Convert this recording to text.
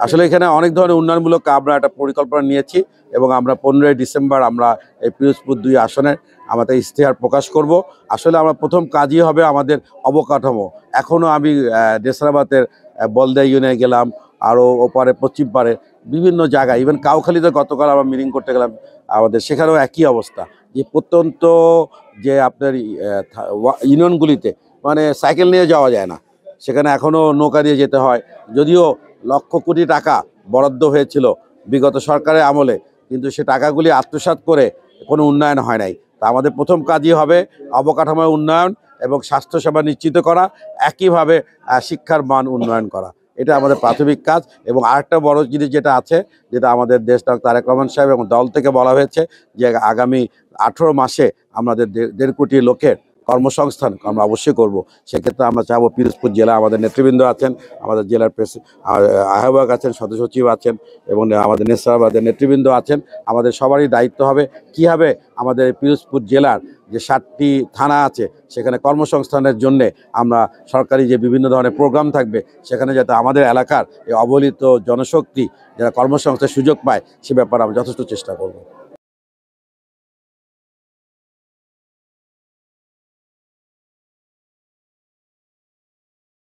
আসলে এখানে অনেক ধরনের উন্নয়নমূলক আমরা একটা পরিকল্পনা নিয়েছি এবং আমরা 15ই ডিসেম্বর আমরা এই পিরোজপুর 2 আসনের আমাদের ইশতেহার প্রকাশ করব। আসলে আমরা প্রথম কাজই হবে আমাদের অবকাঠামো। এখনও আমি নেছারাবাদের বলদিয়া ইউনিয়নে গেলাম, আরও ওপারে পশ্চিম পারে বিভিন্ন জায়গায়, ইভেন কাউখালীতে গতকাল আমরা মিটিং করতে গেলাম, আমাদের সেখানেও একই অবস্থা যে প্রত্যন্ত যে আপনার ইউনিয়নগুলিতে মানে সাইকেল নিয়ে যাওয়া যায় না, সেখানে এখনও নৌকা দিয়ে যেতে হয়। যদিও লক্ষ কোটি টাকা বরাদ্দ হয়েছিল বিগত সরকারের আমলে, কিন্তু সে টাকাগুলি আত্মসাৎ করে কোনো উন্নয়ন হয় নাই। তা আমাদের প্রথম কাজই হবে অবকাঠামোর উন্নয়ন এবং স্বাস্থ্যসেবা নিশ্চিত করা, একইভাবে শিক্ষার মান উন্নয়ন করা। এটা আমাদের প্রাথমিক কাজ। এবং আরেকটা বড় জিনিস যেটা আছে, যেটা আমাদের দেশ ডক্টর তারেক রহমান সাহেব এবং দল থেকে বলা হয়েছে যে আগামী 18 মাসে আমাদের 1.5 কোটি লোকের কর্মসংস্থান আমরা অবশ্যই করব। সেক্ষেত্রে আমরা চাবো পিরোজপুর জেলা, আমাদের নেতৃবৃন্দ আছেন, আমাদের জেলার আহ্বায়ক আছেন, সদস্য সচিব আছেন এবং আমাদের নেছারাবাদের নেতৃবৃন্দ আছেন। আমাদের সবারই দায়িত্ব হবে কীভাবে আমাদের পিরোজপুর জেলার যে 7টি থানা আছে সেখানে কর্মসংস্থানের জন্যে আমরা সরকারি যে বিভিন্ন ধরনের প্রোগ্রাম থাকবে, সেখানে যাতে আমাদের এলাকার এই অবহেলিত জনশক্তি যারা কর্মসংস্থানের সুযোগ পায় সে ব্যাপারে আমরা যথেষ্ট চেষ্টা করব।